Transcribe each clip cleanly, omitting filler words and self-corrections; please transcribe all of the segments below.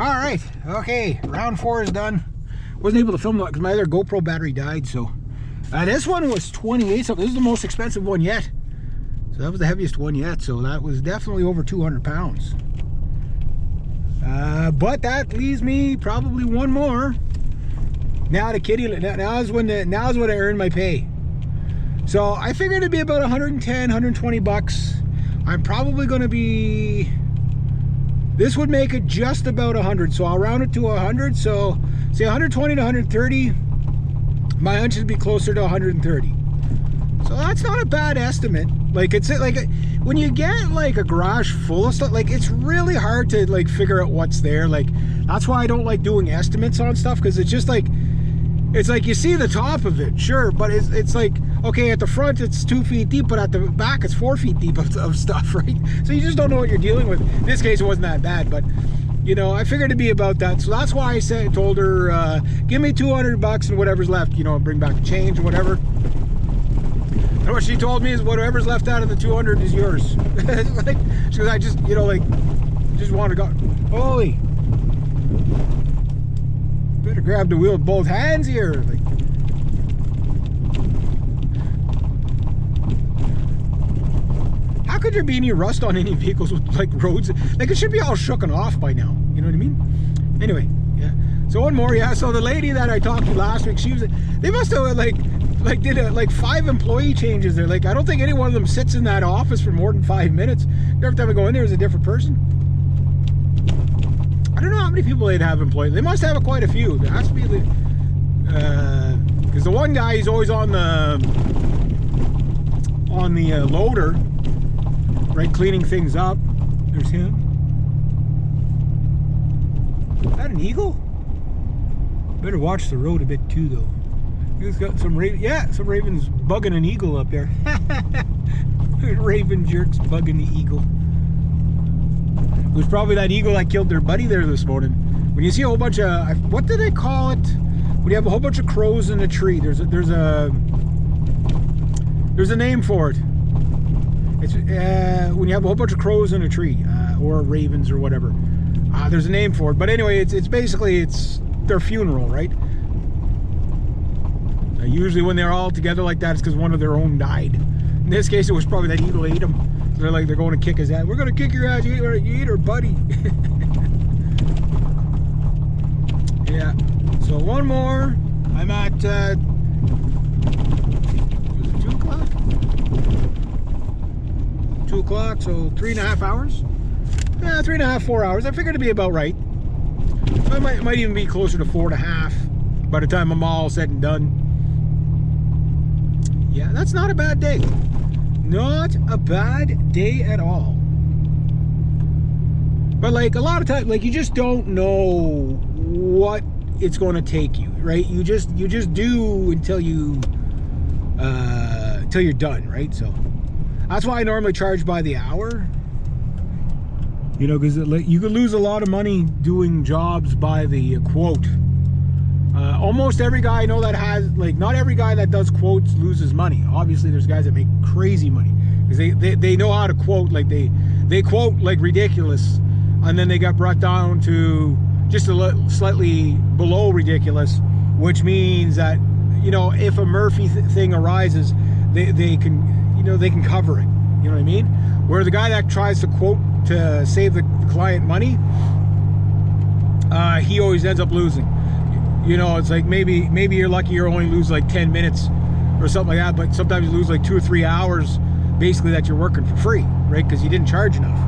All right, okay, round 4 is done. Wasn't able to film that because my other GoPro battery died, so. This one was 28 something. This is the most expensive one yet. So that was the heaviest one yet, so that was definitely over 200 pounds. But that leaves me probably one more. Now the kitty, now is when I earn my pay. So I figured it'd be about 110, 120 bucks. I'm probably going to be, this would make it just about 100, so I'll round it to 100. So say 120 to 130. My hunch would be closer to 130. So that's not a bad estimate. Like, it's like when you get like a garage full of stuff, like it's really hard to like figure out what's there. Like that's why I don't like doing estimates on stuff, because it's just like, it's like you see the top of it, sure, but it's like, okay, at the front it's 2 feet deep, but at the back it's 4 feet deep of stuff, right? So you just don't know what you're dealing with. In this case it wasn't that bad, but you know, I figured it'd be about that. So that's why I told her, give me 200 bucks and whatever's left, you know, bring back the change or whatever. And what she told me is whatever's left out of the 200 is yours. Like, she goes, I just, you know, like, just want to go. Holy. Better grab the wheel with both hands here. Like, how could there be any rust on any vehicles with like roads? Like, it should be all shooken off by now. You know what I mean? Anyway, yeah. So one more, yeah. So the lady that I talked to last week, she was, they must have like did like 5 employee changes there. Like, I don't think any one of them sits in that office for more than 5 minutes. Every time I go in there is a different person. I don't know how many people they'd have employed. They must have quite a few. There has to be, because the one guy, he's always on the loader, right, cleaning things up. There's him. Is that an eagle? Better watch the road a bit too, though. He's got some raven. Yeah, some ravens bugging an eagle up there. Raven jerks bugging the eagle. It was probably that eagle that killed their buddy there this morning. When you see a whole bunch of, what do they call it? When you have a whole bunch of crows in a tree, there's a name for it. It's when you have a whole bunch of crows in a tree, or ravens or whatever. There's a name for it. But anyway, it's basically their funeral, right? Usually when they're all together like that, it's because one of their own died. In this case, it was probably that eagle ate him. So they're going to kick his ass. We're going to kick your ass. You eat her, buddy. Yeah. So one more. I'm at, was it 2 o'clock? 2 o'clock, so 3.5 hours. Yeah, 3.5, 4 hours. I figured it'd be about right. So it might even be closer to 4.5 by the time I'm all said and done. Yeah, that's not a bad day. Not a bad day at all. But like a lot of times, like you just don't know what it's going to take you, right? You just do until you're done, right? So that's why I normally charge by the hour. You know, because you could lose a lot of money doing jobs by the quote. Almost every guy I know that has, like, not every guy that does quotes loses money. Obviously, there's guys that make crazy money because they know how to quote. Like they quote like ridiculous, and then they got brought down to just slightly below ridiculous, which means that, you know, if a Murphy thing arises, they can, you know, they can cover it. You know what I mean? Where the guy that tries to quote to save the client money, he always ends up losing. You know, it's like maybe you're lucky you only lose like 10 minutes or something like that, but sometimes you lose like 2 or 3 hours basically that you're working for free, right? Because you didn't charge enough.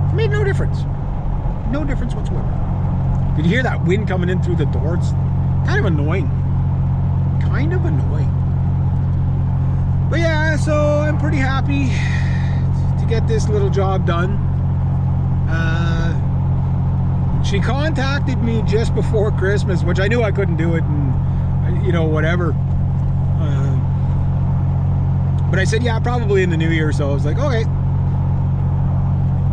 It made no difference. No difference whatsoever. Did you hear that wind coming in through the door? It's kind of annoying. Kind of annoying. But yeah, so I'm pretty happy to get this little job done. She contacted me just before Christmas, which I knew I couldn't do it, and you know, whatever. But I said, yeah, probably in the new year. So I was like, okay,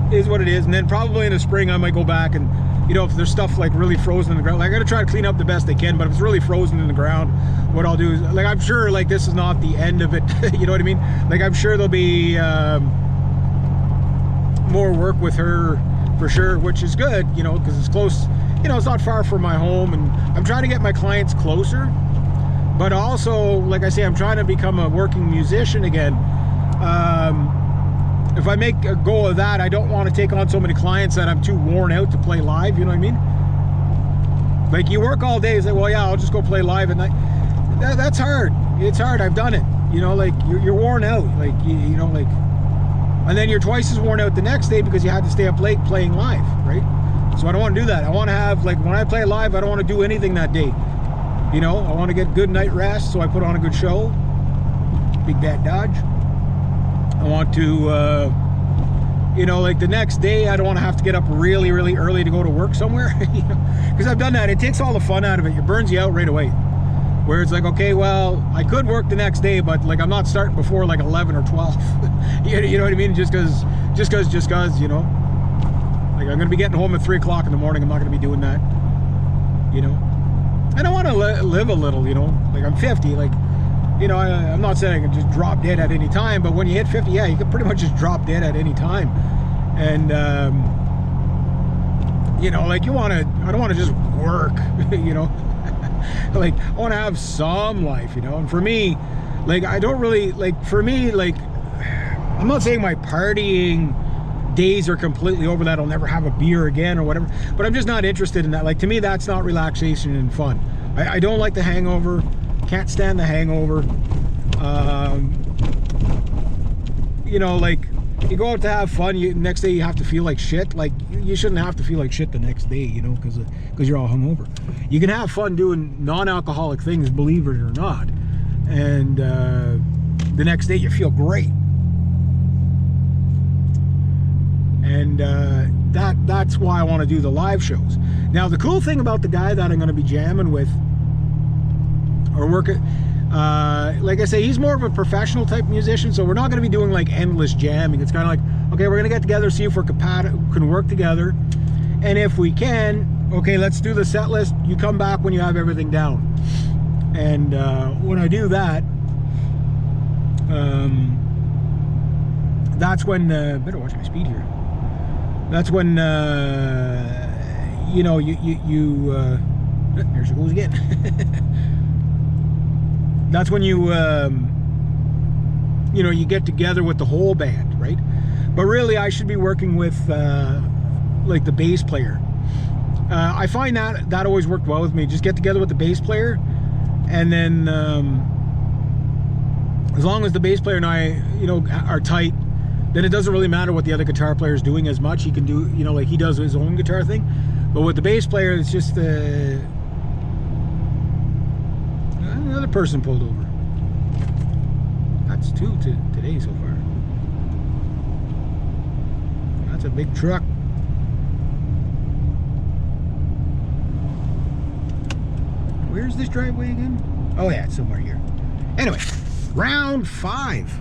it is what it is. And then probably in the spring I might go back, and you know, if there's stuff like really frozen in the ground, like, I gotta try to clean up the best I can. But if it's really frozen in the ground, what I'll do is, like, I'm sure like this is not the end of it. You know what I mean? Like, I'm sure there'll be more work with her for sure, which is good, you know, because it's close, you know, it's not far from my home, and I'm trying to get my clients closer, but also, like I say, I'm trying to become a working musician again. If I make a goal of that, I don't want to take on so many clients that I'm too worn out to play live, you know what I mean? Like, you work all day, it's like, well, yeah, I'll just go play live at night. That's hard. It's hard. I've done it. You know, like, you're worn out. Like, you know, like, and then you're twice as worn out the next day because you had to stay up late playing live, right? So I don't want to do that. I want to have, like, when I play live, I don't want to do anything that day. You know, I want to get good night rest, so I put on a good show. Big Bad Dodge. I want to, you know, like the next day, I don't want to have to get up really, really early to go to work somewhere. You know? Because I've done that. It takes all the fun out of it. It burns you out right away. Where it's like, okay, well, I could work the next day, but like I'm not starting before like 11 or 12. You know what I mean? Just cause, you know. Like, I'm going to be getting home at 3 o'clock in the morning. I'm not going to be doing that. You know. And I want to live a little, you know. Like, I'm 50, like, you know, I'm not saying I can just drop dead at any time, but when you hit 50, yeah, you can pretty much just drop dead at any time. And, you know, like, I don't want to just work, you know. Like, I want to have some life, you know. And for me, like, I don't really, like, for me, like, I'm not saying my partying days are completely over, that I'll never have a beer again or whatever, but I'm just not interested in that. Like, to me, that's not relaxation and fun. I don't like the hangover. Can't stand the hangover. You know, like, you go out to have fun, next day you have to feel like shit. Like, you shouldn't have to feel like shit the next day, you know, because you're all hungover. You can have fun doing non-alcoholic things, believe it or not, and the next day you feel great. And that's why I want to do the live shows. Now, the cool thing about the guy that I'm going to be jamming with or working, like I say, he's more of a professional type musician, so we're not going to be doing like endless jamming. It's kind of like, okay, we're going to get together, see if we can work together, and if we can, okay, let's do the set list. You come back when you have everything down. And when I do that, that's when better watch my speed here. That's when you know, there she goes again. That's when you know, you get together with the whole band, right? But really, I should be working with like the bass player. I find that always worked well with me. Just get together with the bass player, and then as long as the bass player and I, you know, are tight, then it doesn't really matter what the other guitar player is doing as much. He can do, you know, like he does his own guitar thing. But with the bass player, it's just another person pulled over. That's 2 today so far. That's a big truck. Where's this driveway again? Oh yeah, it's somewhere here. Anyway, round 5.